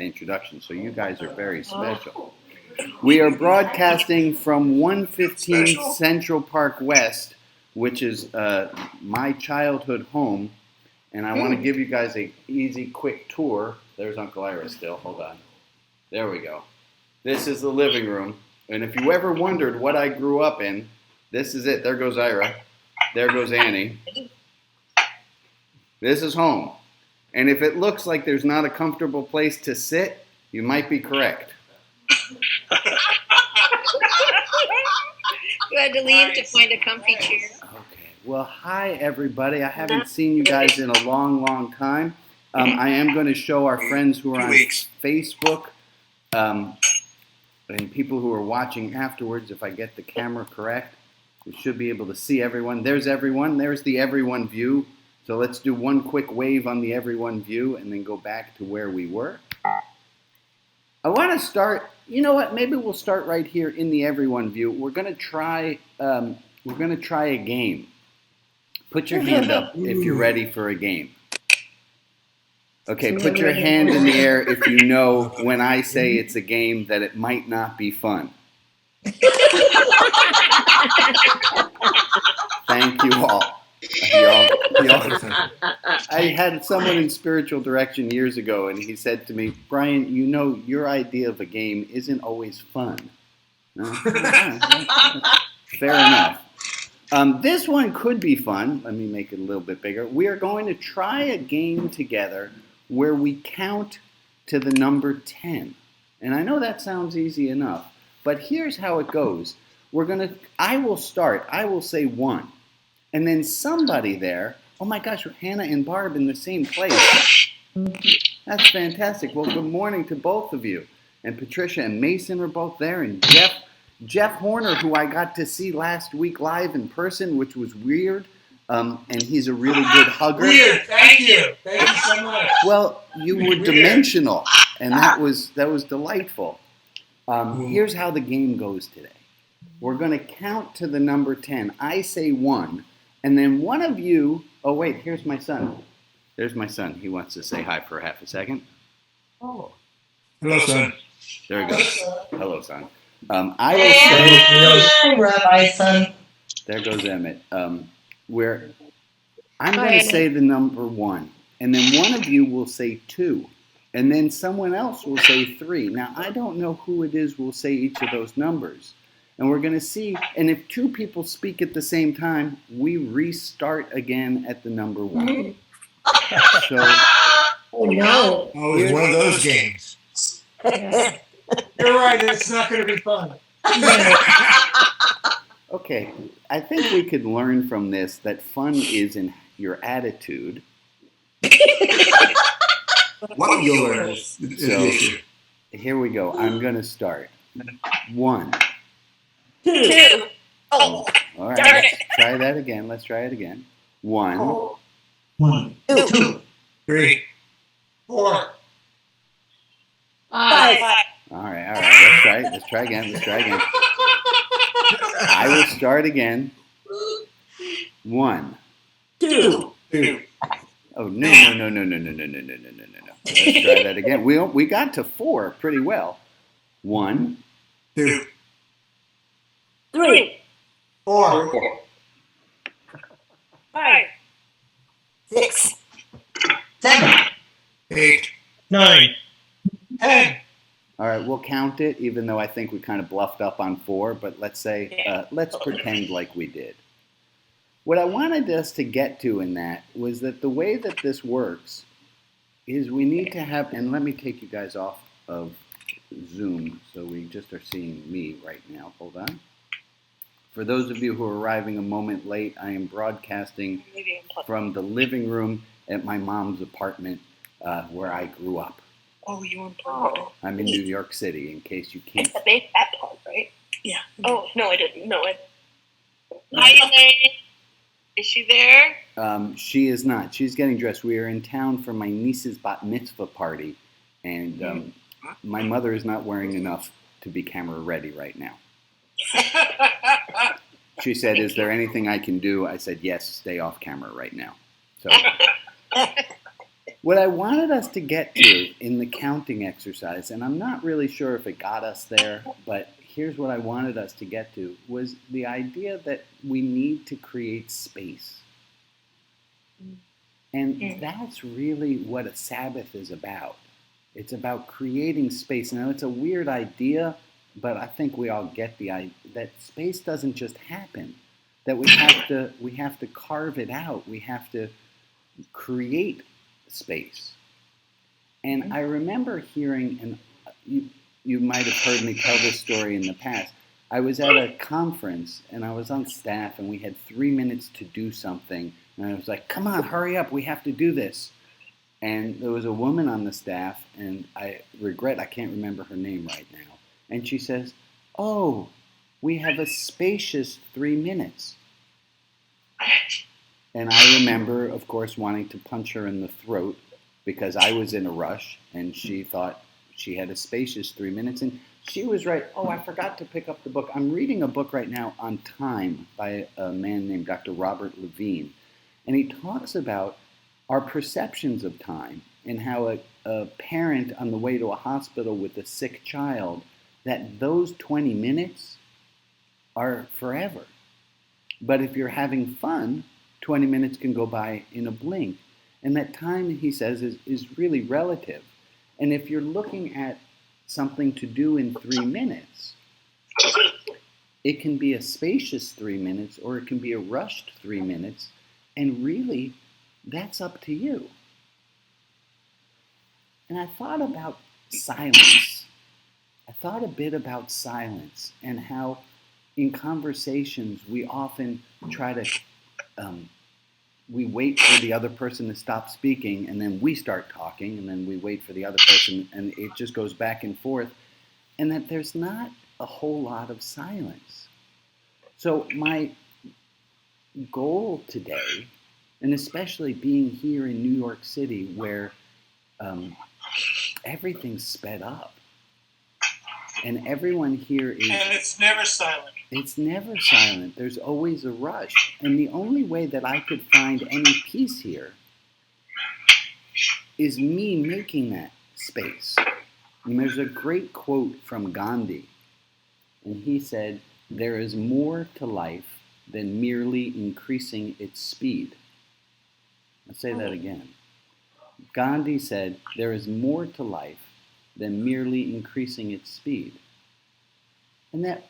introduction, so you guys are very special. We are broadcasting from 115 Central Park West, which is my childhood home, and I want to give you guys an easy, quick tour. There's Uncle Ira still. Hold on. There we go. This is the living room, and if you ever wondered what I grew up in, this is it. There goes Ira. There goes Annie. This is home. And if it looks like there's not a comfortable place to sit, you might be correct. You had to leave to find a comfy chair. Okay. Well, hi, everybody. I haven't seen you guys in a long, long time. I am going to show our friends who are on Facebook and people who are watching afterwards, if I get the camera correct. We should be able to see everyone. There's everyone. There's the everyone view. So let's do one quick wave on the everyone view and then go back to where we were. I want to start, you know what, maybe we'll start right here in the everyone view. We're going to try a game. Put your hand up if you're ready for a game. Okay, put your hand in the air if you know when I say it's a game that it might not be fun. Thank you all. I had someone in spiritual direction years ago, and he said to me, Brian, you know, your idea of a game isn't always fun. Fair enough. This one could be fun. Let me make it a little bit bigger. We are going to try a game together where we count to the number 10. And I know that sounds easy enough, but here's how it goes. I will start. I will say 1. And then somebody there, oh my gosh, Hannah and Barb in the same place. That's fantastic. Well, good morning to both of you. And Patricia and Mason are both there. And Jeff Horner, who I got to see last week live in person, which was weird. And he's a really good hugger. Weird, thank you. Thank you so much. Well, you were dimensional, and that was delightful. Here's how the game goes today. We're going to count to the number 10. I say 1. And then one of you, oh wait, here's my son. There's my son. He wants to say hi for half a second. Oh. Hello, son. There he goes. Hello, son. I will say, Rabbi, son. There goes Emmett. I'm going to say the number 1. And then one of you will say 2. And then someone else will say 3. Now, I don't know who it is will say each of those numbers. And we're going to see, and if 2 people speak at the same time, we restart again at the number 1. So, Oh, no. Oh, it's one of those games. You're right, it's not going to be fun. Okay, I think we could learn from this that fun is in your attitude. One of you learners. So, here we go. I'm going to start. 1. 2. Oh, all right. Let's try that again. Let's try it again. 1. 1, 2, 3, 4, 5. All right. Let's try again. I will start again. 1. 2. Oh, no. Let's try that again. We got to 4 pretty well. 1. 2, 3. 4, 5. 6, 7, 8, 9, 10. All right, we'll count it, even though I think we kind of bluffed up on 4, but let's pretend like we did. What I wanted us to get to in that was that the way that this works is we need to have, and let me take you guys off of Zoom so we just are seeing me right now. Hold on. For those of you who are arriving a moment late, I am broadcasting from the living room at my mom's apartment where I grew up. Oh, you're in Portland. I'm in New York City, in case you can't. I made that part, right? Yeah. Oh, no, I didn't. No, Hi, Elaine. Is she there? She is not. She's getting dressed. We are in town for my niece's bat mitzvah party, and my mother is not wearing enough to be camera ready right now. She said, "Is there anything I can do?" I said, "Yes, stay off camera right now." So what I wanted us to get to in the counting exercise, and I'm not really sure if it got us there, but here's what I wanted us to get to, was the idea that we need to create space. And that's really what a Sabbath is about. It's about creating space. Now, it's a weird idea, but I think we all get the idea that space doesn't just happen. That we have to carve it out. We have to create space. And I remember hearing, and you might have heard me tell this story in the past. I was at a conference and I was on staff and we had 3 minutes to do something. And I was like, come on, hurry up, we have to do this. And there was a woman on the staff, and I can't remember her name right now. And she says, oh, we have a spacious 3 minutes. And I remember, of course, wanting to punch her in the throat because I was in a rush and she thought she had a spacious 3 minutes. And she was right. Oh, I forgot to pick up the book. I'm reading a book right now on time by a man named Dr. Robert Levine. And he talks about our perceptions of time and how a parent on the way to a hospital with a sick child, that those 20 minutes are forever. But if you're having fun, 20 minutes can go by in a blink. And that time, he says, is really relative. And if you're looking at something to do in 3 minutes, it can be a spacious 3 minutes or it can be a rushed 3 minutes. And really, that's up to you. And I thought about silence. I thought a bit about silence and how in conversations we often try to, we wait for the other person to stop speaking and then we start talking and then we wait for the other person and it just goes back and forth, and that there's not a whole lot of silence. So my goal today, and especially being here in New York City where everything's sped up and everyone here is... And it's never silent. It's never silent. There's always a rush. And the only way that I could find any peace here is me making that space. And there's a great quote from Gandhi. And he said, there is more to life than merely increasing its speed. I'll say that again. Gandhi said, there is more to life than merely increasing its speed. And that,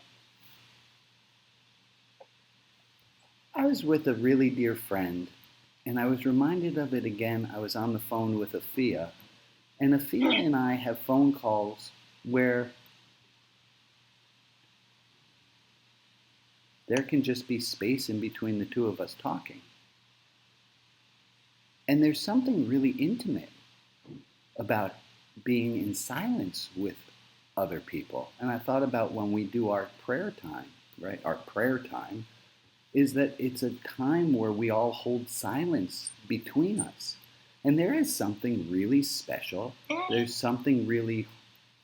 I was with a really dear friend, and I was reminded of it again. I was on the phone with Afia, and Afia and I have phone calls where there can just be space in between the two of us talking. And there's something really intimate about being in silence with other people. And I thought about when we do our prayer time, right? Our prayer time is that it's a time where we all hold silence between us. And there is something really special. There's something really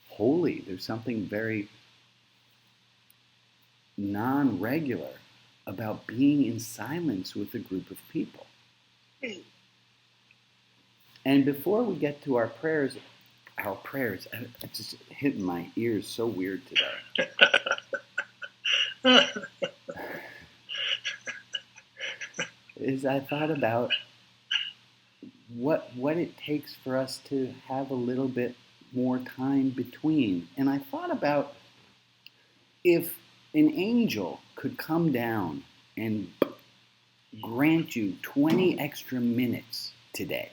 holy. There's something very non-regular about being in silence with a group of people. And before we get to our prayers, it's just hitting my ears so weird today. Is I thought about what it takes for us to have a little bit more time between. And I thought about if an angel could come down and grant you 20 extra minutes today.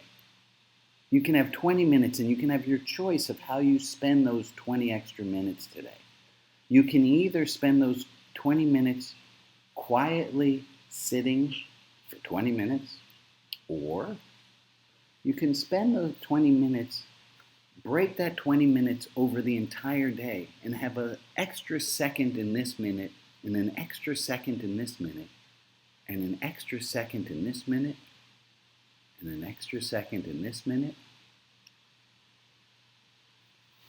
You can have 20 minutes and you can have your choice of how you spend those 20 extra minutes today. You can either spend those 20 minutes quietly sitting for 20 minutes, or you can spend those 20 minutes, break that 20 minutes over the entire day and have an extra second in this minute and an extra second in this minute and an extra second in this minute and an extra second in this minute.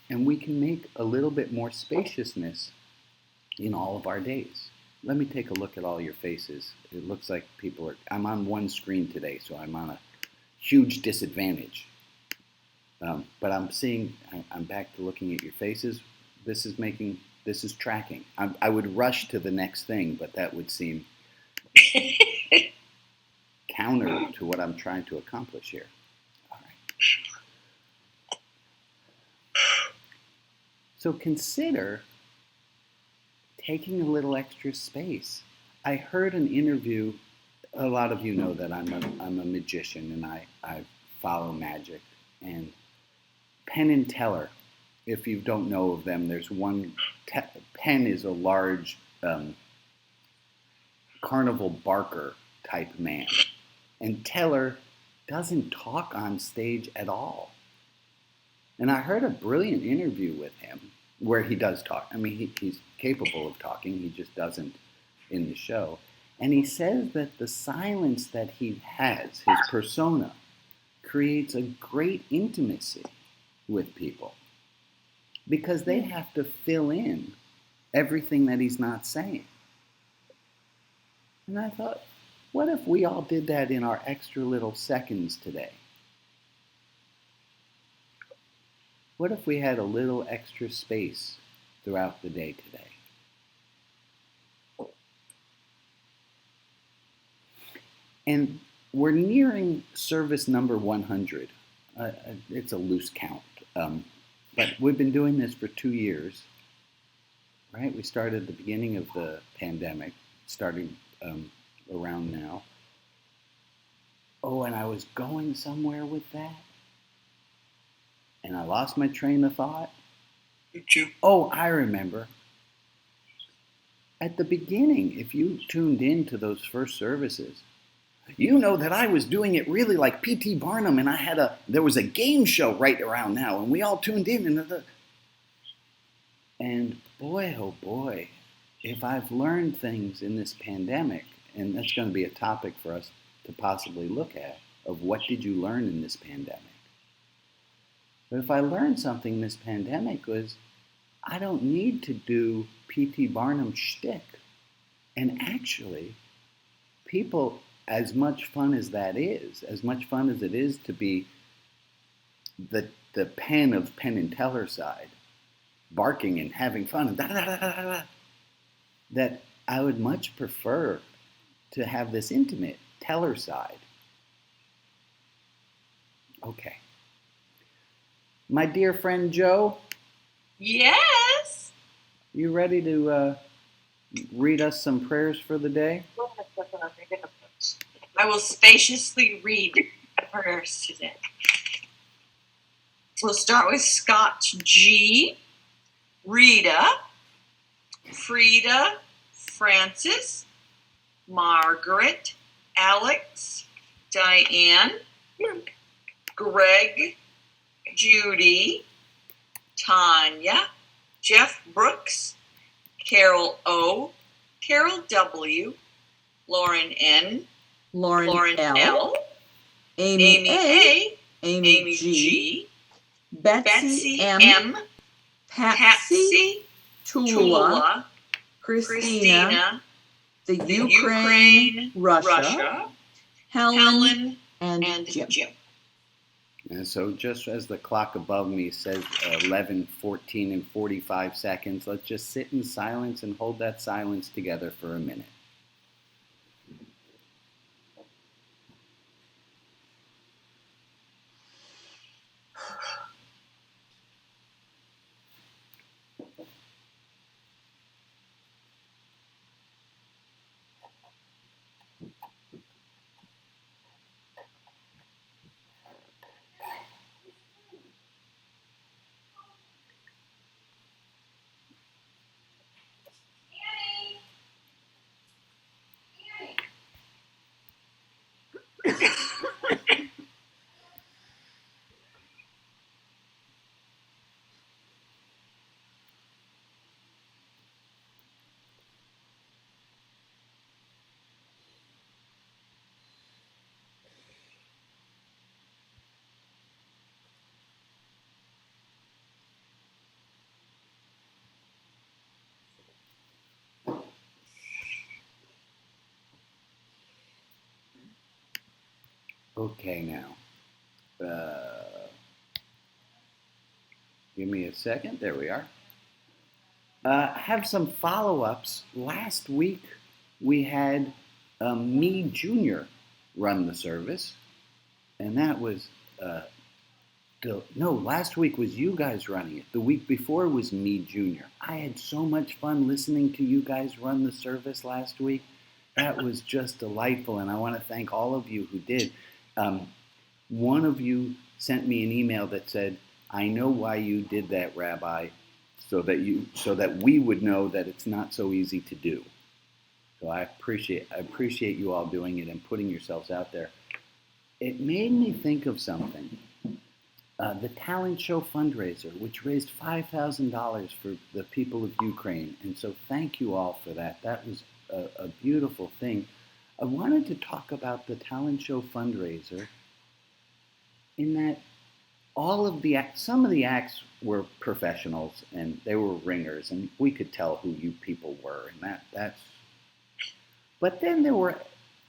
And we can make a little bit more spaciousness in all of our days. Let me take a look at all your faces. It looks like people are... I'm on one screen today, so I'm on a huge disadvantage. But I'm back to looking at your faces. This is tracking. I would rush to the next thing, but that would seem counter to what I'm trying to accomplish here. All right. So consider taking a little extra space. I heard an interview. A lot of you know that I'm a magician and I follow magic. And Penn and Teller, if you don't know of them, there's one. Penn is a large carnival barker type man, and Teller doesn't talk on stage at all. And I heard a brilliant interview with him where he does talk. I mean, he's capable of talking. He just doesn't in the show. And he says that the silence that he has, his persona, creates a great intimacy with people because they have to fill in everything that he's not saying. And I thought, what if we all did that in our extra little seconds today? What if we had a little extra space throughout the day today? And we're nearing service number 100. It's a loose count. But we've been doing this for 2 years, right? We started at the beginning of the pandemic, starting around now. Oh, and I was going somewhere with that. And I lost my train of thought. Oh, I remember. At the beginning, if you tuned in to those first services, you know that I was doing it really like P.T. Barnum, and there was a game show right around now, and we all tuned in. And boy, oh boy, if I've learned things in this pandemic, and that's going to be a topic for us to possibly look at, of what did you learn in this pandemic? But if I learned something in this pandemic was, I don't need to do P.T. Barnum shtick. And actually, people, as much fun as that is, as much fun as it is to be the Penn of Penn and Teller side, barking and having fun, and that I would much prefer to have this intimate Teller side. Okay. My dear friend Joe. Yes. You ready to read us some prayers for the day? I will spaciously read the prayers today. We'll start with Scott G, Rita, Frida, Francis, Margaret, Alex, Diane, Greg, Judy, Tanya, Jeff Brooks, Carol O, Carol W, Lauren N, Lauren L, Amy A, Amy G, Betsy M, Patsy, Tula, Christina, the Ukraine, Russia, Helen, and Jim. And so just as the clock above me says 11, 14, and 45 seconds, let's just sit in silence and hold that silence together for a minute. Okay, now. Give me a second. There we are. Have some follow-ups. Last week we had me Junior run the service, and that was no. Last week was you guys running it. The week before was me Junior. I had so much fun listening to you guys run the service last week. That was just delightful, and I want to thank all of you who did. One of you sent me an email that said, "I know why you did that, Rabbi, so that we would know that it's not so easy to do." So I appreciate you all doing it and putting yourselves out there. It made me think of something. The talent show fundraiser, which raised $5,000 for the people of Ukraine, and so thank you all for that. That was a beautiful thing. I wanted to talk about the talent show fundraiser in that some of the acts were professionals and they were ringers, and we could tell who you people were, and that's. But then there were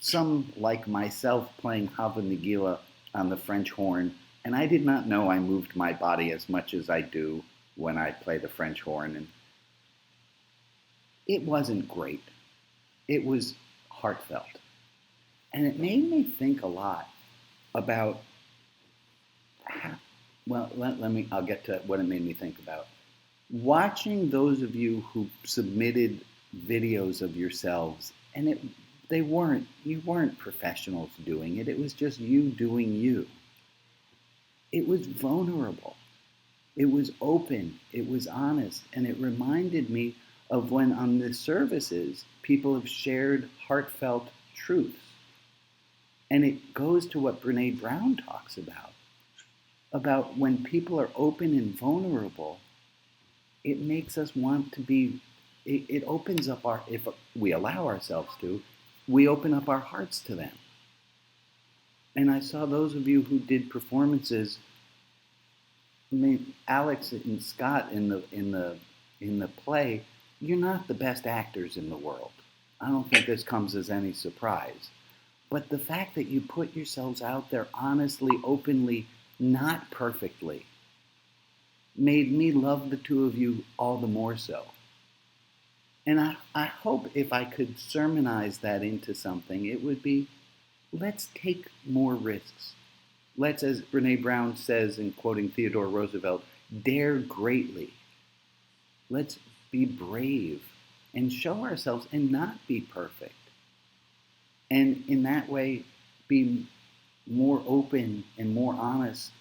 some like myself playing Hava Nagila on the French horn, and I did not know I moved my body as much as I do when I play the French horn, and it wasn't great. It was heartfelt, and it made me think a lot about. I'll get to what it made me think about. Watching those of you who submitted videos of yourselves, and you weren't professionals doing it. It was just you doing you. It was vulnerable. It was open. It was honest, and it reminded me of when on the services people have shared heartfelt truths, and it goes to what Brene Brown talks about when people are open and vulnerable, it makes us want to be, it opens up if we allow ourselves to, we open up our hearts to them. And I saw those of you who did performances, I mean, Alex and Scott in the play, you're not the best actors in the world. I don't think this comes as any surprise. But the fact that you put yourselves out there honestly, openly, not perfectly, made me love the two of you all the more so. And I hope if I could sermonize that into something, it would be, let's take more risks. Let's, as Brene Brown says in quoting Theodore Roosevelt, dare greatly. Let's be brave and show ourselves and not be perfect. And in that way, be more open and more honest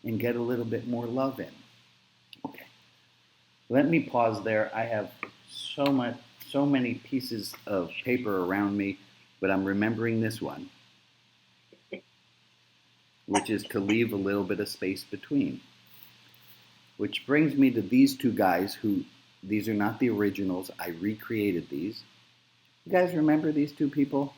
and get a little bit more love in. Okay. Let me pause there. I have so many pieces of paper around me, but I'm remembering this one, which is to leave a little bit of space between. Which brings me to these two guys these are not the originals. I recreated these. You guys remember these two people?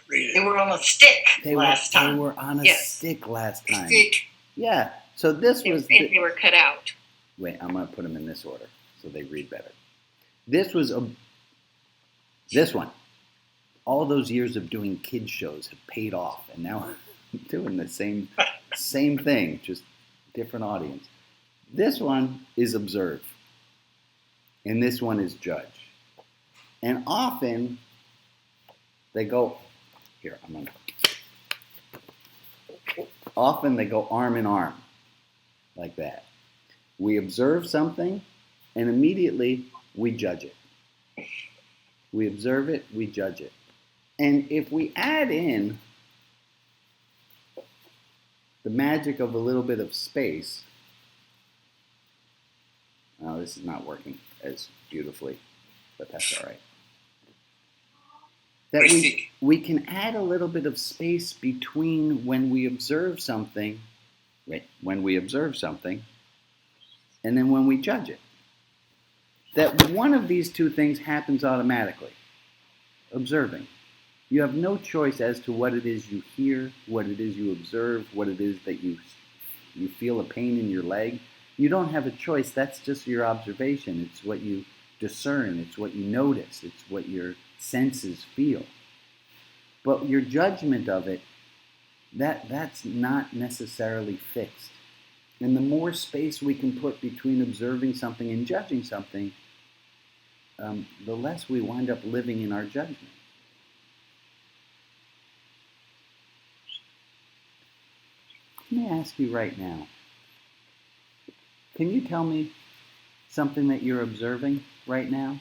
They were on a stick last time. They were on a Yes. stick last time. Stick. Yeah. So this was. They were cut out. Wait, I'm going to put them in this order so they read better. This one. All those years of doing kids shows have paid off, and now I'm doing the same thing, just different audience. This one is observe, and this one is judge. And often they go here. Often they go arm in arm, like that. We observe something, and immediately we judge it. We observe it, we judge it. And if we add in the magic of a little bit of space, oh, this is not working as beautifully, but that's all right. That we can add a little bit of space between when we observe something, and then when we judge it. That one of these two things happens automatically. Observing. You have no choice as to what it is you hear, what it is you observe, what it is that you feel a pain in your leg. You don't have a choice. That's just your observation. It's what you discern. It's what you notice. It's what your senses feel. But your judgment of it that's not necessarily fixed. And the more space we can put between observing something and judging something, the less we wind up living in our judgment. Let me ask you right now, can you tell me something that you're observing right now?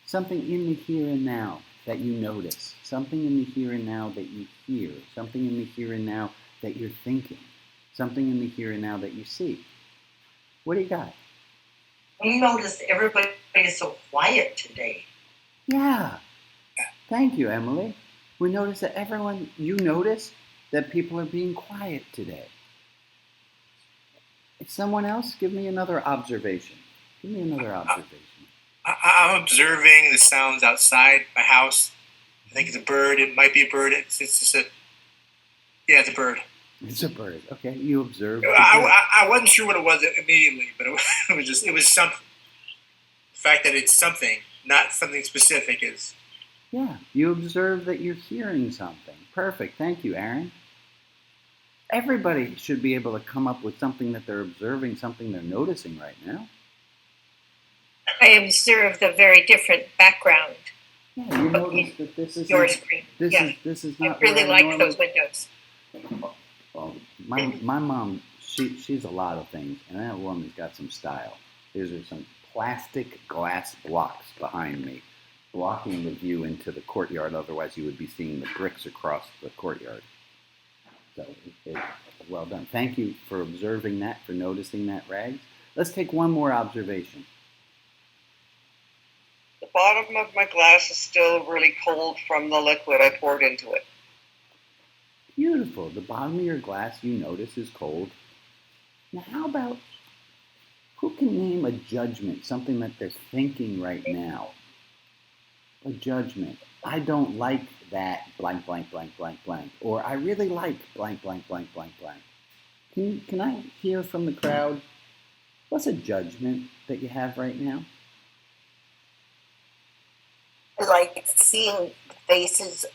Something in the here and now that you notice, something in the here and now that you hear, something in the here and now that you're thinking, something in the here and now that you see. What do you got? We noticed everybody is so quiet today. Yeah. Thank you, Emily. We notice that you notice that people are being quiet today. Someone else, give me another observation. Give me another observation. I'm observing the sounds outside my house. I think it's a bird. It might be a bird. It's just yeah, it's a bird. It's a bird. Okay, you observed. I wasn't sure what it was immediately, but it was something. The fact that it's something, not something specific, is. Yeah, you observe that you're hearing something. Perfect. Thank you, Aaron. Everybody should be able to come up with something that they're observing, something they're noticing right now. I observe the very different background. Yeah, you notice that this is Your screen. This is not. I really like normally... those windows. Well, my mom, she's a lot of things, and that woman's got some style. There's some plastic glass blocks behind me, blocking the view into the courtyard. Otherwise, you would be seeing the bricks across the courtyard. So, well done. Thank you for observing that, for noticing that, Rags. Let's take one more observation. The bottom of my glass is still really cold from the liquid I poured into it. Beautiful. The bottom of your glass, you notice, is cold. Now, how about, who can name a judgment, something that they're thinking right now? A judgment. I don't like that blank, blank, blank, blank, blank. Or I really like blank, blank, blank, blank, blank. Can I hear from the crowd? What's a judgment that you have right now? I like seeing faces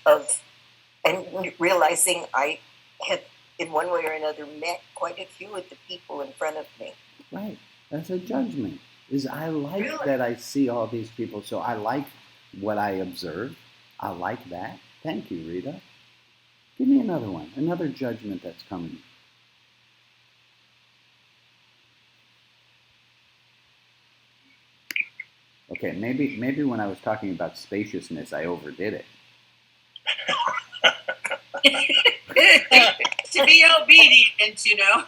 and realizing I have, in one way or another, met quite a few of the people in front of me. Right. That's a judgment. I like Really? that I see all these people, so I like what I observe. I like that. Thank you, Rita. Give me another one, another judgment that's coming. Okay, maybe when I was talking about spaciousness, I overdid it. To be obedient, you know.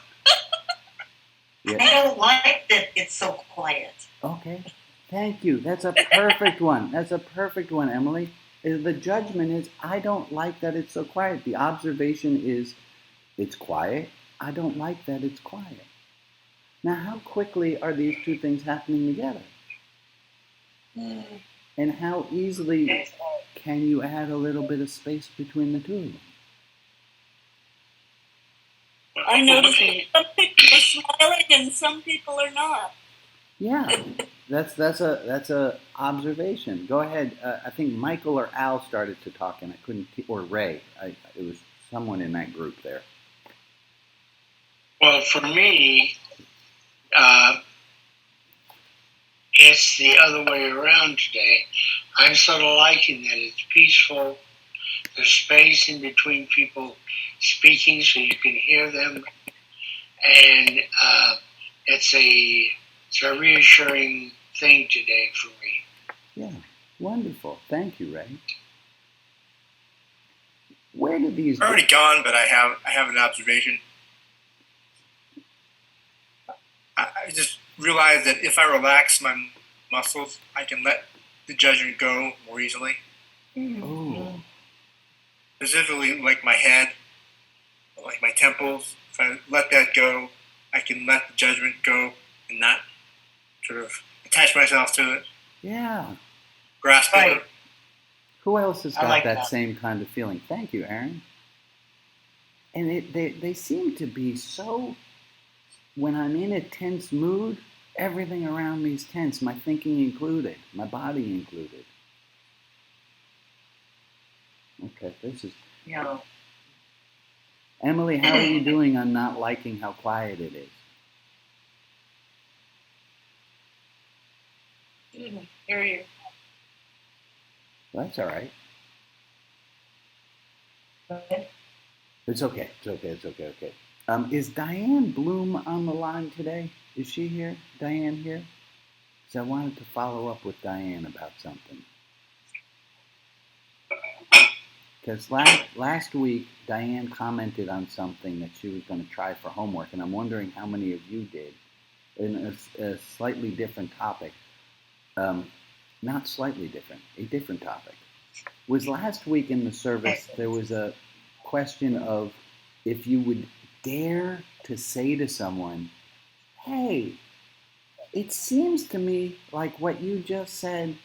Yeah. I don't like that it's so quiet. Okay, thank you. That's a perfect one. That's a perfect one, Emily. The judgment is, I don't like that it's so quiet. The observation is, it's quiet. I don't like that it's quiet. Now, how quickly are these two things happening together? And how easily can you add a little bit of space between the two of them? I notice some people are smiling and some people are not. Yeah, that's a observation. Go ahead. I think Michael or Al started to talk, and I couldn't. Or Ray. It was someone in that group there. Well, for me, it's the other way around today. I'm sort of liking that it's peaceful. There's space in between people speaking so you can hear them. And it's a reassuring thing today for me. Yeah, wonderful. Thank you, Ray. Where did these... They're already gone, but I have an observation. I just realized that if I relax my muscles, I can let the judgment go more easily. Oh. Specifically, like my head, like my temples. If I let that go, I can let the judgment go and not sort of attach myself to it. Yeah. Grasp it. Who else has got like that same kind of feeling? Thank you, Aaron. And they seem to be so... When I'm in a tense mood, everything around me is tense, my thinking included, my body included. Okay, this is... Yeah. Emily, how are you doing on not liking how quiet it is? Didn't hear you. That's all right. It's okay. It's okay. Is Diane Bloom on the line today? Is she here? Diane here? Because I wanted to follow up with Diane about something. Because last week, Diane commented on something that she was going to try for homework, and I'm wondering how many of you did in a slightly different topic. Not slightly different, a different topic. Was last week in the service, there was a question of if you would dare to say to someone, hey, it seems to me like what you just said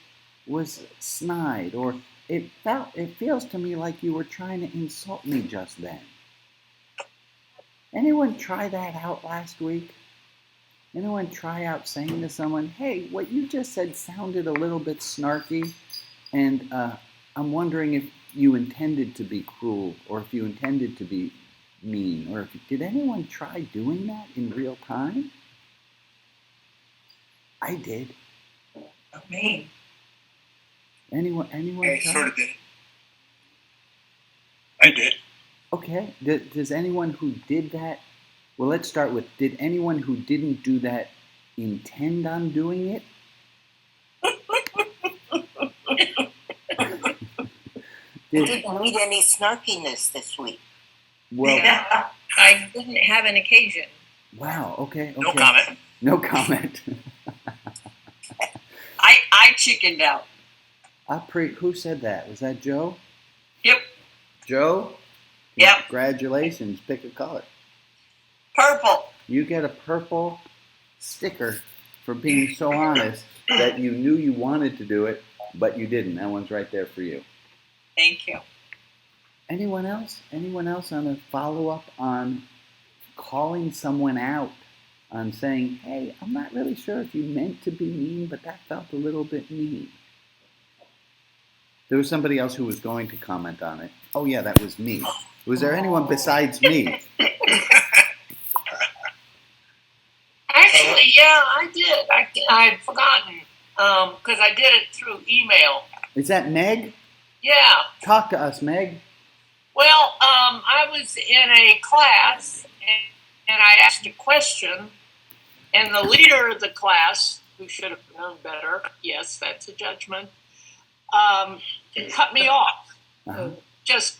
was snide, or it feels to me like you were trying to insult me just then. Anyone try that out last week? Anyone try out saying to someone, hey, what you just said sounded a little bit snarky, and I'm wondering if you intended to be cruel, or if you intended to be mean, or did anyone try doing that in real time? I did. Not me. Anyone I try? sort of did. I did. Okay. Does anyone who did that? Well, let's start with, did anyone who didn't do that intend on doing it? I didn't meet any snarkiness this week. Well, I didn't have an occasion. wow, okay. No comment. No comment. I chickened out. Who said that? Was that Joe? Yep. Joe? Yep. Congratulations. Pick a color. Purple. You get a purple sticker for being so honest that you knew you wanted to do it, but you didn't. That one's right there for you. Thank you. Anyone else? Anyone else on a follow-up on calling someone out, on saying, hey, I'm not really sure if you meant to be mean, but that felt a little bit mean? There was somebody else who was going to comment on it. Oh, yeah, that was me. Was there anyone besides me? Actually, yeah, I did. I'd forgotten because I did it through email. Is that Meg? Yeah. Talk to us, Meg. Well, I was in a class and I asked a question, and the leader of the class, who should have known better, yes, that's a judgment, cut me off. Just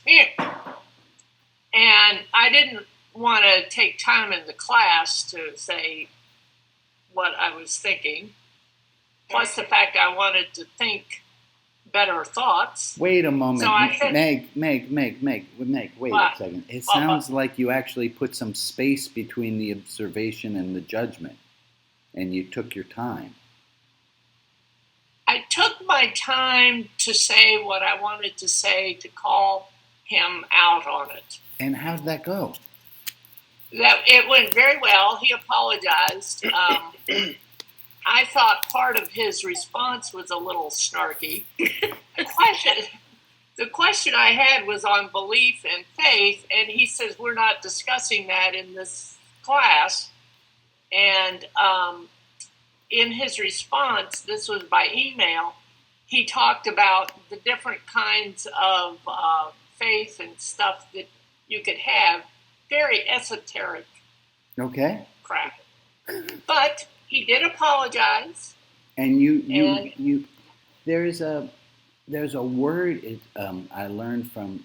and I didn't want to take time in the class to say what I was thinking. Plus the fact I wanted to think better thoughts. Wait a moment. So I said, Meg, wait a second. It sounds like you actually put some space between the observation and the judgment, and you took your time. I took my time to say what I wanted to say, to call him out on it. And how did that go? It went very well. He apologized. I thought part of his response was a little snarky. The question I had was on belief and faith, and he says, we're not discussing that in this class. And in his response, this was by email, he talked about the different kinds of faith and stuff that you could have, very esoteric crap. But he did apologize. And you there's a word I learned from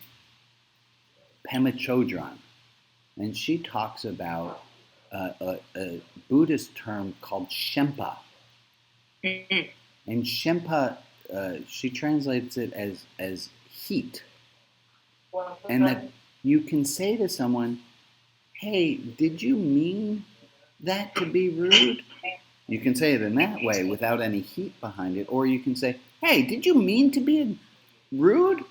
Pema Chodron, and she talks about a Buddhist term called Shempa. Mm-hmm. And Shempa, she translates it as heat. And that you can say to someone, hey, did you mean that to be rude? You can say it in that way without any heat behind it. Or you can say, hey, did you mean to be rude?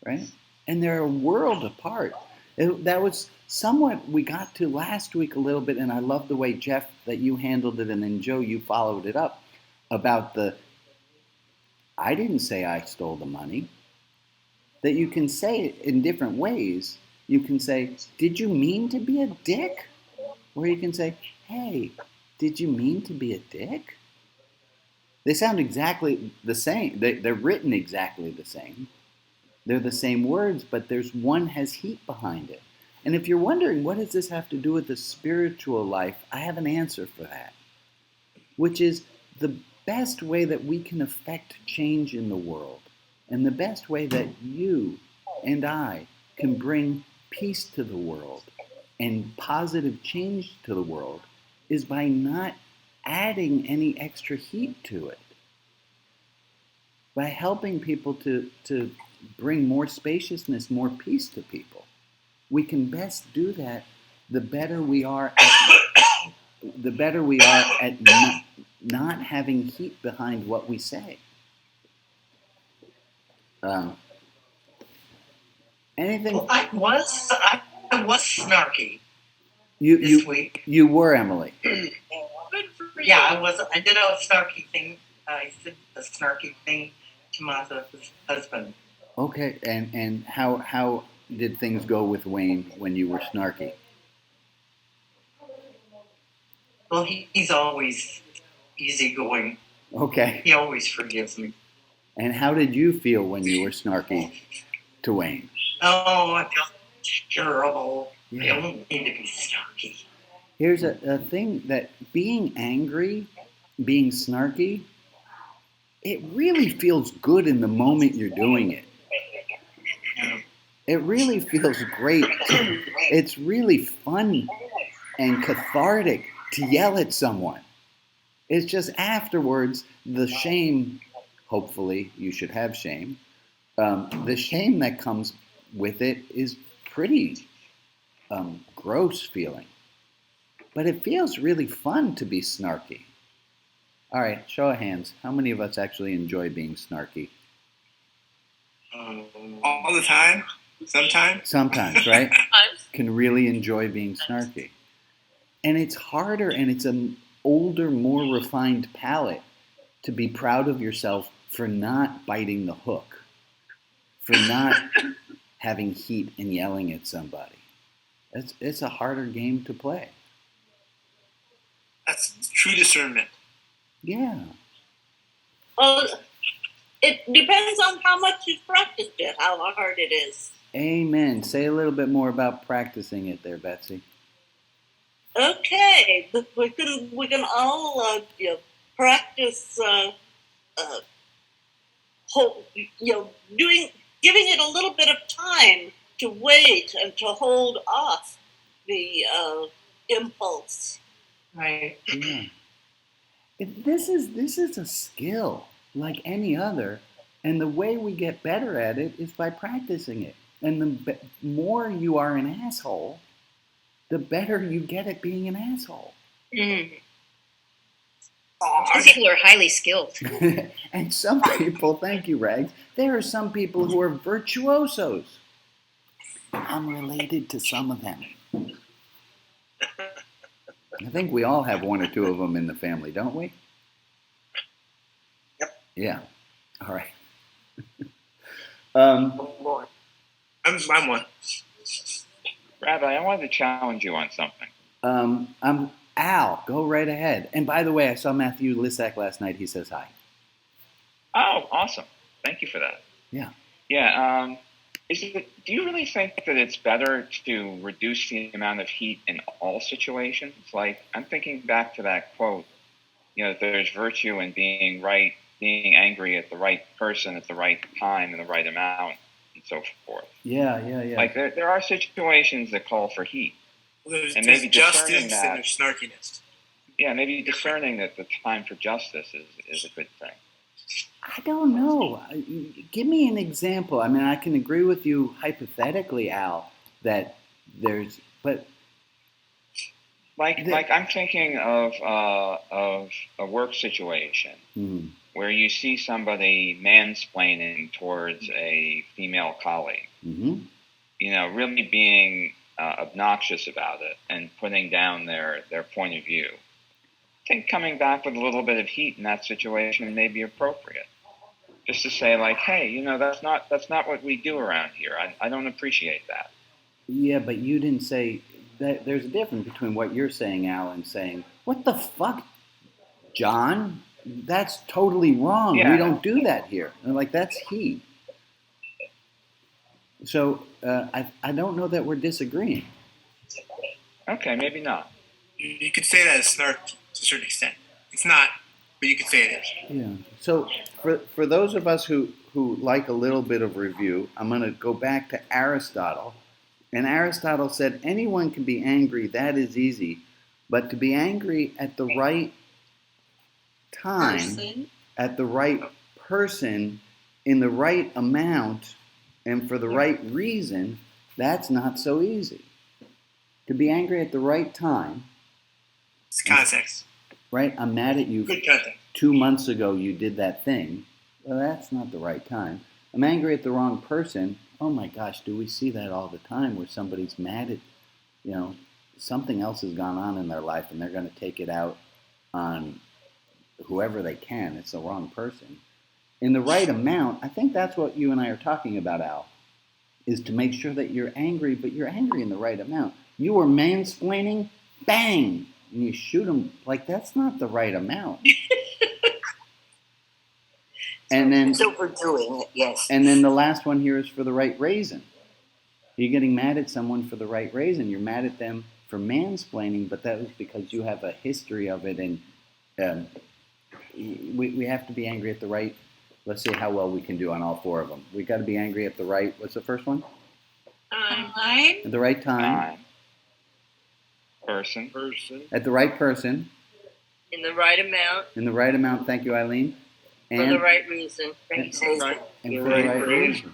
Right? And they're a world apart. That was somewhat we got to last week a little bit, and I love the way, Jeff, that you handled it, and then Joe, you followed it up, about I didn't say I stole the money. That you can say it in different ways, You can say, "Did you mean to be a dick?" Or you can say, "Hey, did you mean to be a dick?" They sound exactly the same. They're written exactly the same. They're the same words, but there's one has heat behind it. And if you're wondering, what does this have to do with the spiritual life? I have an answer for that, which is the best way that we can affect change in the world, and the best way that you and I can bring peace to the world and positive change to the world, is by not adding any extra heat to it. By helping people to bring more spaciousness, more peace to people. We can best do that the better we are at not having heat behind what we say. Anything? Well, I was snarky You this week. you were, Emily. Good for you. Yeah, I was. I did a snarky thing. I said a snarky thing to Martha's husband. Okay, and how did things go with Wayne when you were snarky? Well, he's always easygoing. Okay. He always forgives me. And how did you feel when you were snarky to Wayne? Oh, I felt terrible. Yeah. I don't need to be snarky. Here's a thing that being angry, being snarky, it really feels good in the moment you're doing it. It really feels great. It's really fun and cathartic to yell at someone. It's just afterwards, the shame, hopefully you should have shame, the shame that comes with it is pretty gross feeling. But it feels really fun to be snarky. All right, show of hands. How many of us actually enjoy being snarky? All the time? Sometimes? Sometimes, right? Can really enjoy being snarky. And it's harder, and it's an older, more refined palate to be proud of yourself for not biting the hook, for not having heat and yelling at somebody. It's a harder game to play. That's true discernment. Yeah. Well, it depends on how much you've practiced it, how hard it is. Amen. Say a little bit more about practicing it there, Betsy. Okay, but we can all practice giving it a little bit of time to wait and to hold off the impulse. Right. Yeah. This is a skill like any other, and the way we get better at it is by practicing it. And the more you are an asshole, the better you get at being an asshole. Some people are highly skilled. And some people, thank you, Rags, there are some people who are virtuosos. I'm related to some of them. I think we all have one or two of them in the family, don't we? Yep. Yeah. All right. I'm one. Rabbi, I wanted to challenge you on something. I'm Al. Go right ahead. And by the way, I saw Matthew Lissack last night. He says hi. Oh, awesome. Thank you for that. Yeah. Yeah. Do you really think that it's better to reduce the amount of heat in all situations? Like, I'm thinking back to that quote, that there's virtue in being right, being angry at the right person at the right time and the right amount, and so forth. Yeah. Like, there are situations that call for heat. Well, there's maybe justice discerning that, and there's snarkiness. Yeah, maybe discerning that the time for justice is a good thing. I don't know. Give me an example. I mean, I can agree with you hypothetically, Al, that there's, but like I'm thinking of a work situation where you see somebody mansplaining towards a female colleague, really being obnoxious about it and putting down their point of view. I think coming back with a little bit of heat in that situation may be appropriate. Just to say, like, hey, that's not what we do around here. I don't appreciate that. Yeah, but you didn't say that. There's a difference between what you're saying, Al, and saying, "What the fuck, John? That's totally wrong. We Yeah. don't do that here." And like that's he. So I don't know that we're disagreeing. Okay, maybe not. You could say that as snark to a certain extent. It's not, but you could say it is. Yeah. So for those of us who like a little bit of review, I'm going to go back to Aristotle. And Aristotle said anyone can be angry, that is easy. But to be angry at the right time, at the right person, in the right amount, and for the right reason, that's not so easy. To be angry at the right time. It's context. Right? I'm mad at you. Good context. 2 months ago you did that thing. Well, that's not the right time. I'm angry at the wrong person. Oh my gosh, do we see that all the time where somebody's mad at, something else has gone on in their life and they're going to take it out on whoever they can. It's the wrong person. In the right amount, I think that's what you and I are talking about, Al, is to make sure that you're angry, but you're angry in the right amount. You were mansplaining, bang, and you shoot them. Like, that's not the right amount. And then It's overdoing it, yes. And then the last one here is for the right reason. You're getting mad at someone for the right reason. You're mad at them for mansplaining, but that was because you have a history of it, and we have to be angry at the right. Let's see how well we can do on all four of them. We got to be angry at the right. What's the first one? Time. At the right time. Person. At the right person. In the right amount. In the right amount. Thank you, Eileen. For the right reason. And for the right reason.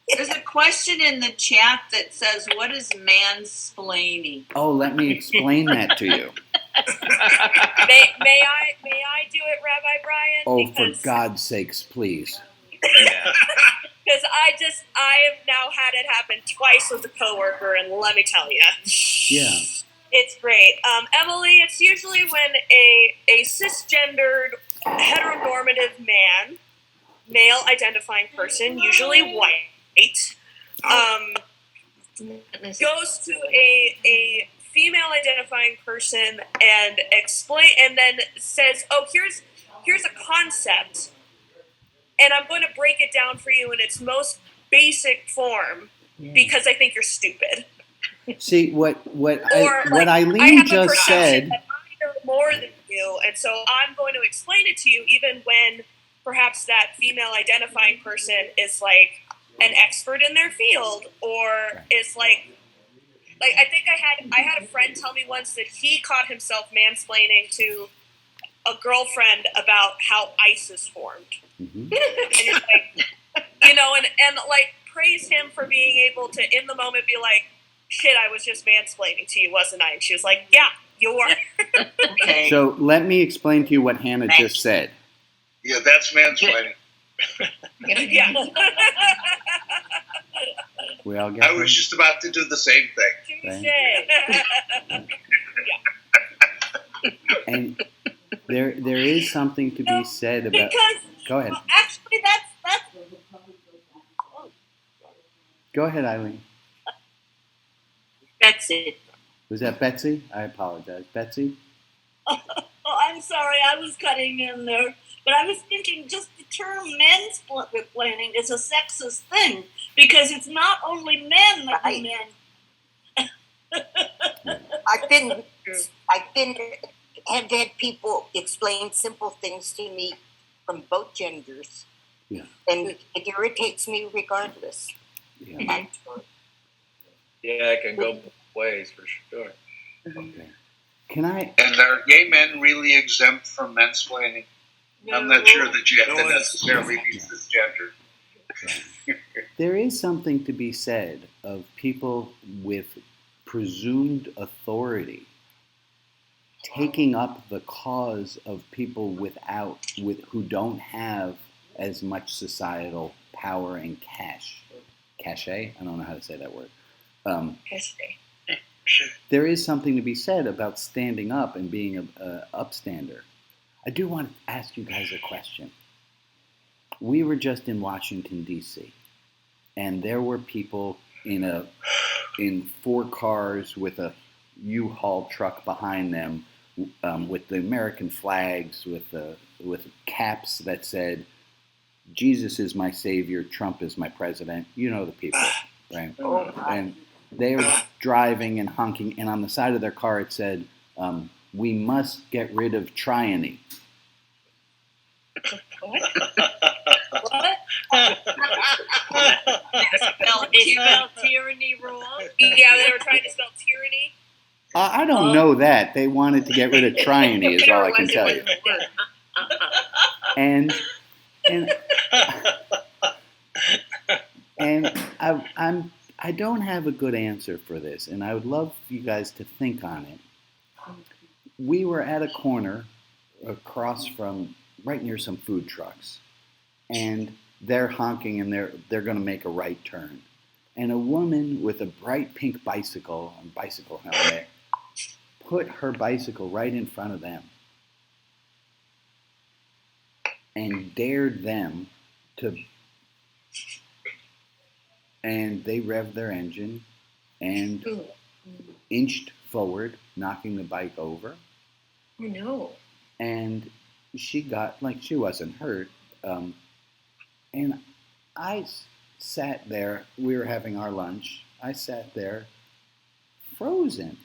There's a question in the chat that says, "What is mansplaining?" Oh, let me explain that to you. May I do it, Rabbi Brian? Oh, for God's sakes, please. Because I have now had it happen twice with a coworker, and let me tell you. Yeah. It's great. Emily, it's usually when a cisgendered, heteronormative male identifying person, usually white, goes to a female identifying person and then says, "Oh, here's a concept, and I'm going to break it down for you in its most basic form because I think you're stupid." See what Eileen just said. That I know more than you, and so I'm going to explain it to you, even when perhaps that female identifying person is like an expert in their field, or is like I think I had a friend tell me once that he caught himself mansplaining to a girlfriend about how ice is formed, and it's like, and like praise him for being able to in the moment be like, "Shit, I was just mansplaining to you, wasn't I?" And she was like, "Yeah, you were." Okay. So let me explain to you what Hannah just said. Yeah, that's mansplaining. Yeah. We all get I was just about to do the same thing. And there is something to be said about. Go ahead. Actually, that's. Go ahead, Eileen. Betsy. Was that Betsy? I apologize. Betsy? Oh, I'm sorry, I was cutting in there. But I was thinking just the term mansplaining is a sexist thing because it's not only men that do men. I've had people explain simple things to me from both genders. Yeah. And it irritates me regardless. Yeah. Yeah, it can go both ways for sure. Okay. Can I? And are gay men really exempt from mansplaining? I'm not sure that you have to necessarily be cisgender. There is something to be said of people with presumed authority taking up the cause of people who don't have as much societal power and cachet. I don't know how to say that word. There is something to be said about standing up and being an upstander. I do want to ask you guys a question. We were just in Washington, D.C., and there were people in a in 4 cars with a U-Haul truck behind them, with the American flags, with caps that said, "Jesus is my savior, Trump is my president." You know the people, right? And they were driving and honking, and on the side of their car it said, "We must get rid of tyranny." What? Spell tyranny wrong? Yeah, they were trying to spell tyranny. I don't know that. They wanted to get rid of tyranny is all I can tell you. And I don't have a good answer for this, and I would love for you guys to think on it. We were at a corner across from, right near some food trucks, and they're honking and they're going to make a right turn. And a woman with a bright pink bicycle and bicycle helmet put her bicycle right in front of them and dared them to, and they revved their engine and inched forward, knocking the bike over. Oh no. And she got, like, she wasn't hurt. And I sat there, we were having our lunch, I sat there frozen,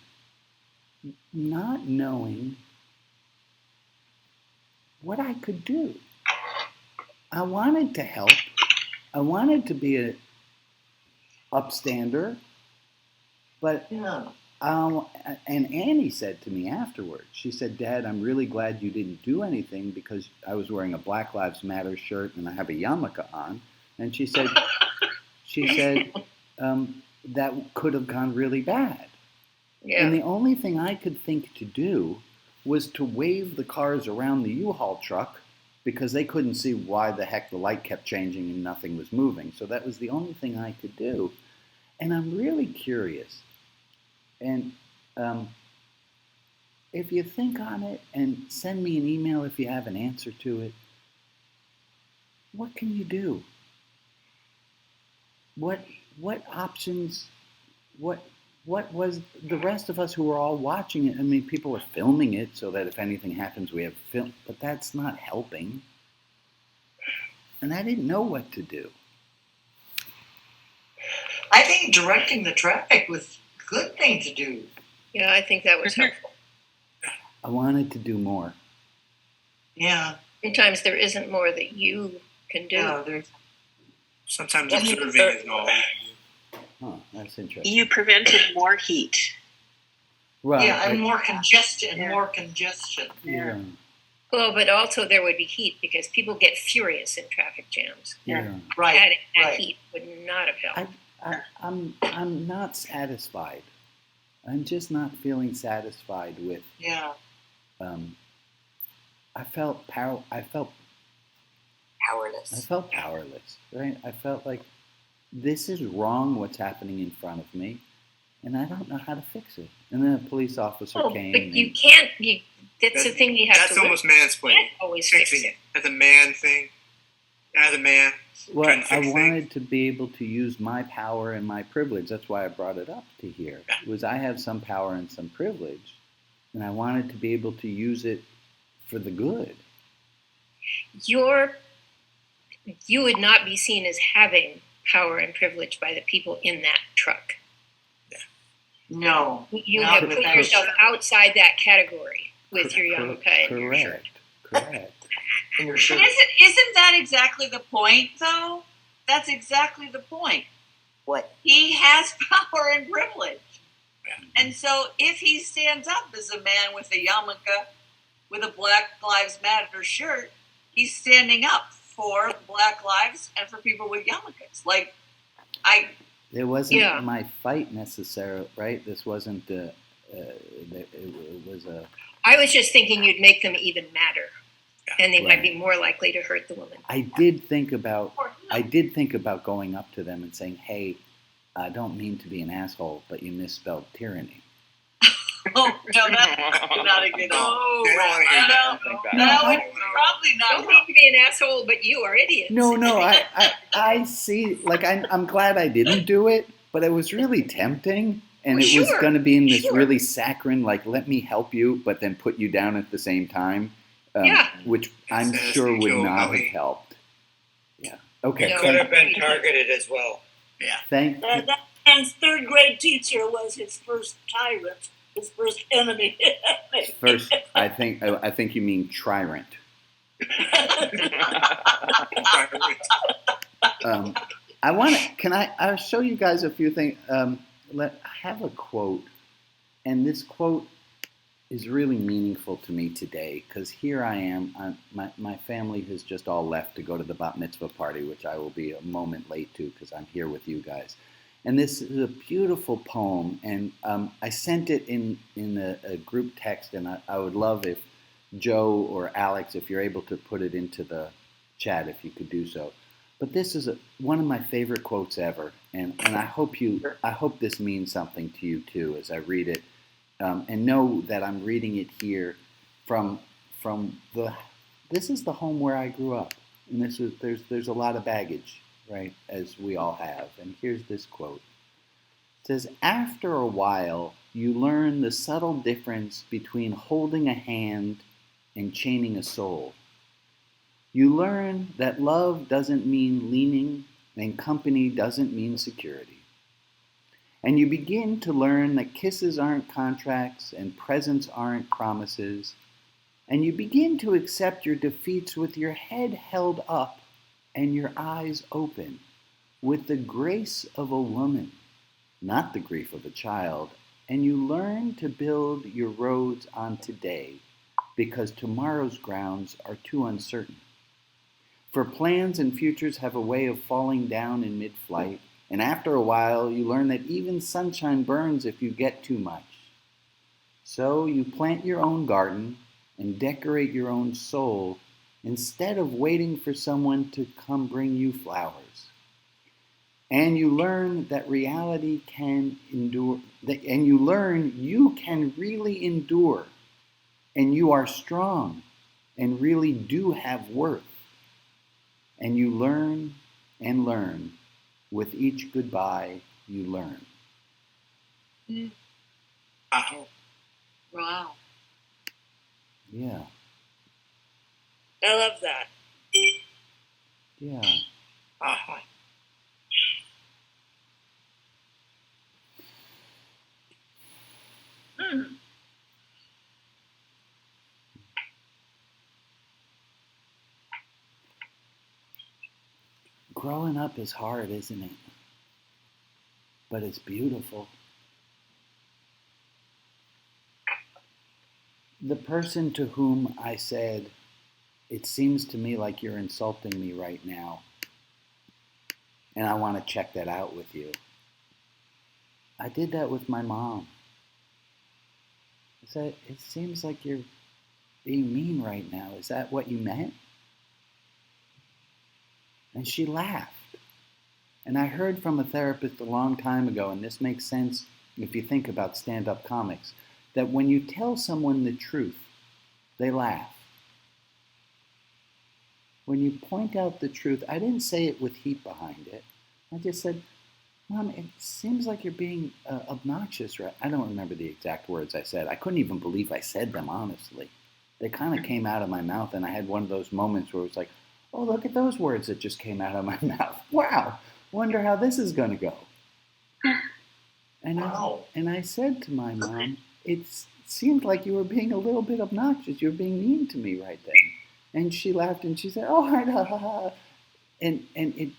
not knowing what I could do. I wanted to help. I wanted to be an upstander, but and Annie said to me afterwards, she said, "Dad, I'm really glad you didn't do anything because I was wearing a Black Lives Matter shirt and I have a yarmulke on." And she said, that could have gone really bad. Yeah. And the only thing I could think to do was to wave the cars around the U-Haul truck because they couldn't see why the heck the light kept changing and nothing was moving. So that was the only thing I could do. And I'm really curious. And if you think on it and send me an email if you have an answer to it, what can you do? What options, what was the rest of us who were all watching it? I mean, people were filming it so that if anything happens, we have film, but that's not helping. And I didn't know what to do. I think directing the traffic was a good thing to do. Yeah, I think that was helpful. I wanted to do more. Yeah. Sometimes there isn't more that you can do. No, Sometimes observing is all. Huh, that's interesting. You prevented more heat. Well, yeah, and more congestion. Yeah. Well, but also there would be heat because people get furious in traffic jams. Yeah. Right. That heat would not have helped. I'm not satisfied. I'm just not feeling satisfied with. Yeah. I felt powerless. Powerless. I felt powerless, right? I felt like this is wrong what's happening in front of me, and I don't know how to fix it. And then a police officer came. But you can't. That's the thing you have That's to. That's almost mansplaining. Always fixing it. That's a man thing. As a man. Well, I wanted to be able to use my power and my privilege. That's why I brought it up to here. Was I have some power and some privilege, and I wanted to be able to use it for the good. You would not be seen as having power and privilege by the people in that truck. No. You have put yourself outside that category with your yarmulke and your shirt. Correct. Isn't that exactly the point, though? That's exactly the point. What? He has power and privilege. And so if he stands up as a man with a yarmulke, with a Black Lives Matter shirt, he's standing up for Black lives and for people with yarmulkes. It wasn't my fight necessarily, right? This wasn't it was a... I was just thinking you'd make them even madder. And they might be more likely to hurt the woman. I did think about going up to them and saying, "Hey, I don't mean to be an asshole, but you misspelled tyranny." Oh, no, that's not a good one. No, probably not. Don't mean to be an asshole, but you are idiots. No, I see. Like, I'm glad I didn't do it, but it was really tempting. And Well, it was sure, going to be in this sure. really saccharine, like, let me help you, but then put you down at the same time, Yeah. which I'm sure would not have helped. Yeah. Okay. It could have been targeted as well. Yeah. That man's third grade teacher was his first tyrant, his first enemy. First, I think you mean tyrant. I'll show you guys a few things. I have a quote, and this quote is really meaningful to me today because here I am. My family has just all left to go to the bat mitzvah party, which I will be a moment late to because I'm here with you guys. And this is a beautiful poem, and I sent it in a group text, and I would love if Joe or Alex, if you're able to put it into the chat, if you could do so. But this is one of my favorite quotes ever, and I hope this means something to you too as I read it, and know that I'm reading it here from this is the home where I grew up, and there's a lot of baggage, right, as we all have. And here's this quote. It says, "After a while, you learn the subtle difference between holding a hand and chaining a soul. You learn that love doesn't mean leaning and company doesn't mean security. And you begin to learn that kisses aren't contracts and presents aren't promises. And you begin to accept your defeats with your head held up and your eyes open, with the grace of a woman, not the grief of a child. And you learn to build your roads on today because tomorrow's grounds are too uncertain. For plans and futures have a way of falling down in mid-flight, and after a while you learn that even sunshine burns if you get too much. So you plant your own garden and decorate your own soul instead of waiting for someone to come bring you flowers. And you learn that reality can endure, and you learn you can really endure, and you are strong and really do have worth. And you learn and learn. With each goodbye, you learn." Wow. Yeah. I love that. Yeah. Growing up is hard, isn't it? But it's beautiful. The person to whom I said, "It seems to me like you're insulting me right now, and I want to check that out with you." I did that with my mom. I said, "It seems like you're being mean right now. Is that what you meant?" And she laughed. And I heard from a therapist a long time ago, and this makes sense if you think about stand-up comics, that when you tell someone the truth, they laugh. When you point out the truth, I didn't say it with heat behind it. I just said, "Mom, it seems like you're being obnoxious." Right? I don't remember the exact words I said. I couldn't even believe I said them, honestly. They kind of came out of my mouth, and I had one of those moments where it was like, "Oh, look at those words that just came out of my mouth. Wow, wonder how this is going to go." And I said to my mom, "It seemed like you were being a little bit obnoxious. You were being mean to me right then." And she laughed and she said, "Oh, I know." And it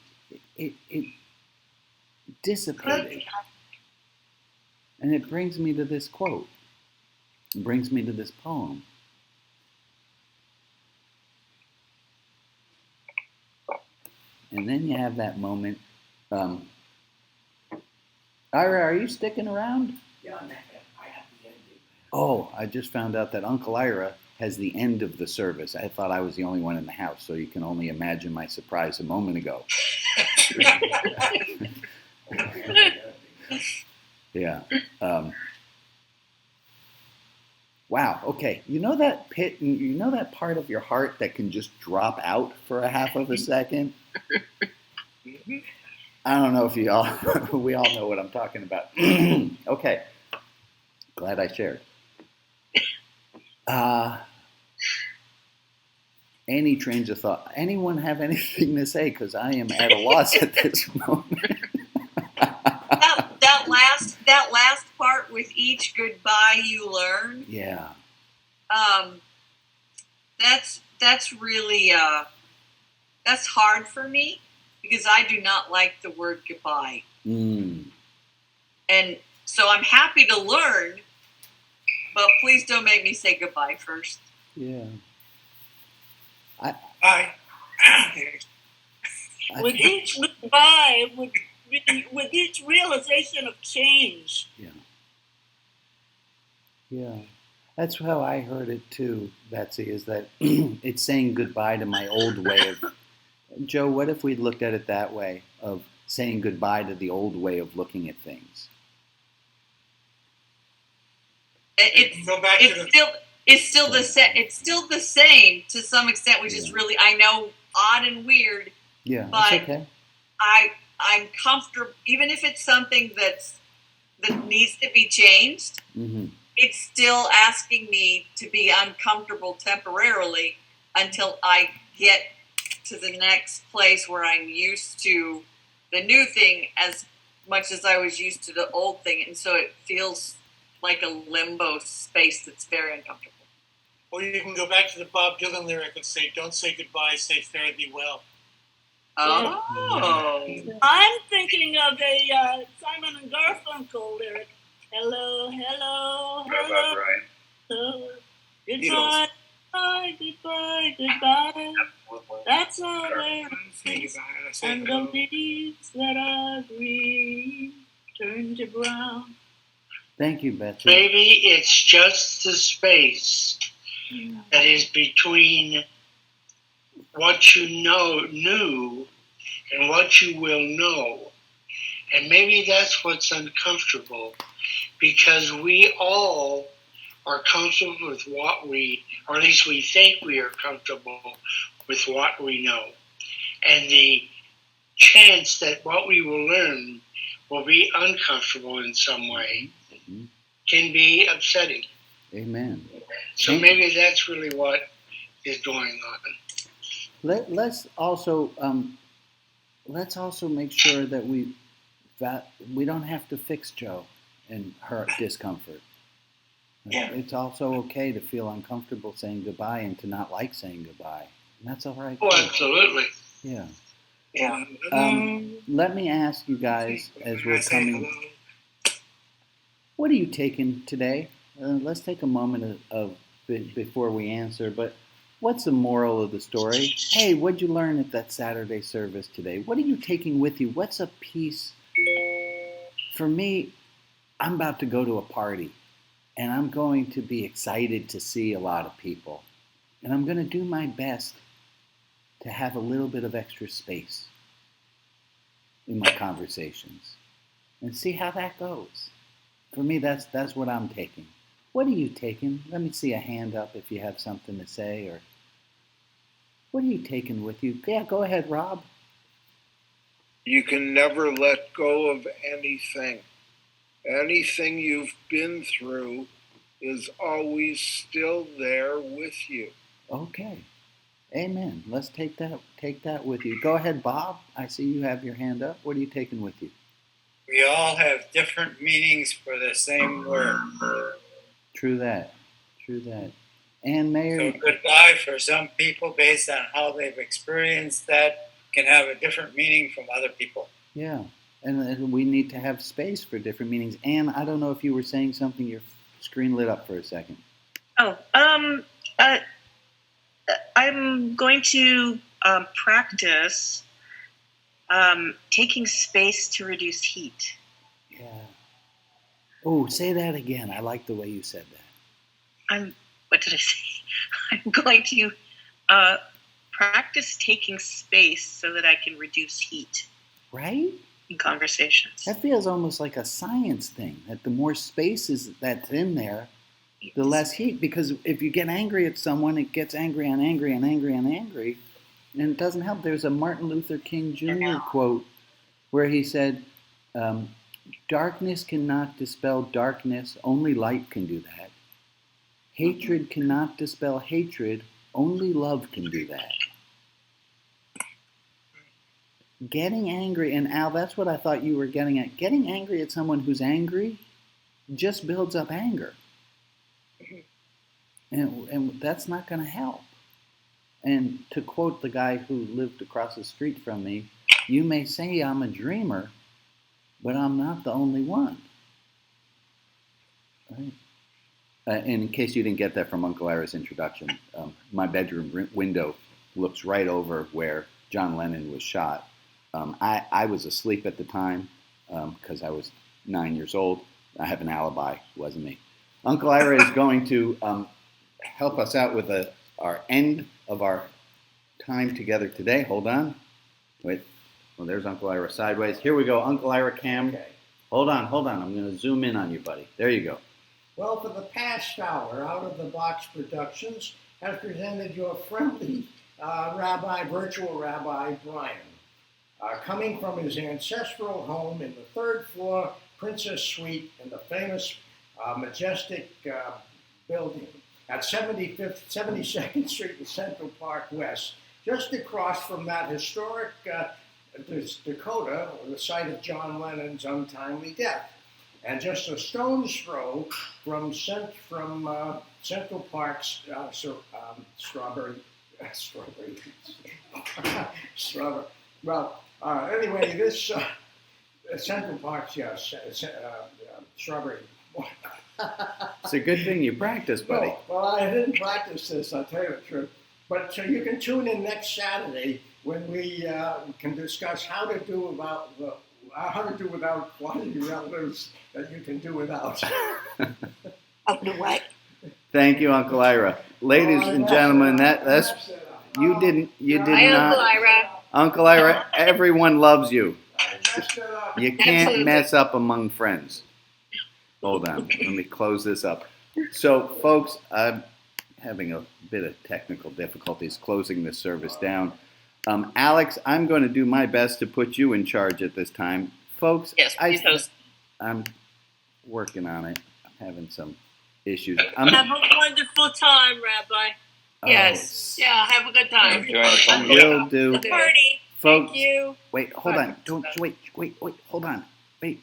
dissipated. And it brings me to this quote. It brings me to this poem. And then you have that moment. Ira, are you sticking around? Yeah, I have the ending. Oh, I just found out that Uncle Ira has the end of the service. I thought I was the only one in the house, so you can only imagine my surprise a moment ago. Yeah. Wow. Okay. You know that pit, you know that part of your heart that can just drop out for a half of a second? I don't know if you all, we all know what I'm talking about. Okay. Glad I shared. Any trains of thought? Anyone have anything to say? Because I am at a loss at this moment. that last part with each goodbye you learn. Yeah. That's really that's hard for me because I do not like the word goodbye. Mm. And so I'm happy to learn, but please don't make me say goodbye first. Yeah. With each goodbye, with each realization of change. Yeah. Yeah. That's how I heard it too, Betsy, is that it's saying goodbye to my old way of... Joe, what if we looked at it that way, of saying goodbye to the old way of looking at things? It's still the same to some extent, which is really, I know, odd and weird. Yeah, but it's okay. I'm comfortable, even if it's something that needs to be changed. Mm-hmm. It's still asking me to be uncomfortable temporarily until I get to the next place where I'm used to the new thing as much as I was used to the old thing, and so it feels like a limbo space that's very uncomfortable. Or you can go back to the Bob Dylan lyric and say, "Don't say goodbye, say fare thee well." Oh. I'm thinking of a Simon and Garfunkel lyric. Hello, hello, hello, hello. Goodbye, goodbye, goodbye, goodbye. That's all there is. And the leaves that are green turn to brown. Thank you, Betsy. Maybe it's just the space that is between what you knew and what you will know. And maybe that's what's uncomfortable, because we all are comfortable with what or at least we think we are comfortable with what we know. And the chance that what we will learn will be uncomfortable in some way can be upsetting. Amen. So maybe that's really what is going on. Let's also make sure that we don't have to fix Joe and her discomfort. Yeah. It's also okay to feel uncomfortable saying goodbye and to not like saying goodbye. And that's all right. Oh, absolutely. Yeah. Yeah. Let me ask you guys as we're coming. What are you taking today? Let's take a moment before we answer. But what's the moral of the story? Hey, what'd you learn at that Saturday service today? What are you taking with you? What's a piece? For me, I'm about to go to a party, and I'm going to be excited to see a lot of people. And I'm going to do my best to have a little bit of extra space in my conversations and see how that goes. For me, that's what I'm taking. What are you taking? Let me see a hand up if you have something to say. Or what are you taking with you? Yeah, go ahead, Rob. You can never let go of anything. Anything you've been through is always still there with you. Okay. Amen. Let's take that with you. Go ahead, Bob. I see you have your hand up. What are you taking with you? We all have different meanings for the same word. True that. And Mayor... So goodbye for some people, based on how they've experienced that, can have a different meaning from other people. Yeah. And we need to have space for different meanings. Anne, I don't know if you were saying something. Your screen lit up for a second. I'm going to practice taking space to reduce heat. Yeah. Oh, say that again. I like the way you said that. What did I say? I'm going to practice taking space so that I can reduce heat. Right? In conversations. That feels almost like a science thing, that the more space that's in there, the less heat. Because if you get angry at someone, it gets angry and angry and angry and angry, and it doesn't help. There's a Martin Luther King Jr. quote where he said, darkness cannot dispel darkness, only light can do that. Hatred cannot dispel hatred, only love can do that. Getting angry, and Al, that's what I thought you were getting at. Getting angry at someone who's angry just builds up anger. And that's not going to help. And to quote the guy who lived across the street from me, you may say I'm a dreamer, but I'm not the only one. Right? In case you didn't get that from Uncle Ira's introduction, my bedroom window looks right over where John Lennon was shot. I was asleep at the time because I was 9 years old. I have an alibi. It wasn't me. Uncle Ira is going to help us out with our end of our time together today. Hold on. Wait. Well, there's Uncle Ira sideways. Here we go. Uncle Ira cam. Okay. Hold on. I'm going to zoom in on you, buddy. There you go. Well, for the past hour, Out of the Box Productions has presented your friendly virtual Rabbi Brian, coming from his ancestral home in the third floor Princess Suite in the famous majestic building at 72nd Street in Central Park West, just across from that historic Dakota, the site of John Lennon's untimely death, and just a stone's throw from Central Park's strawberry. Well, anyway, this Central Park's strawberry. It's a good thing you practice, buddy. No, well, I didn't practice this, I'll tell you the truth. But so you can tune in next Saturday when we can discuss how to do without quantity relatives that you can do without. Of the what? Thank you, Uncle Ira. Ladies and gentlemen, that's you did Hi, not. Uncle Ira. Uncle Ira, everyone loves you. You can't Absolutely. mess up among friends. Hold on, let me close this up. So, folks, I'm having a bit of technical difficulties closing this service down. Alex, I'm going to do my best to put you in charge at this time. Folks, Yes, please host. I'm working on it. I'm having some issues. Have a wonderful time, Rabbi. Yes. Yeah, have a good time. Will do. The party. Folks, Thank you. wait, hold on. Don't wait, hold on. Wait.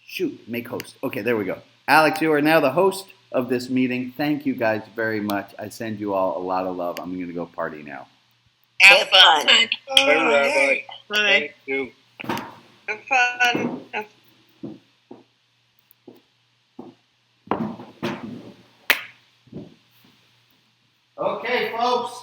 Shoot, make host. Okay, there we go. Alex, you are now the host of this meeting. Thank you guys very much. I send you all a lot of love. I'm going to go party now. Have fun. Bye, Rabbi. Bye. Thank you. Have fun. Okay, folks.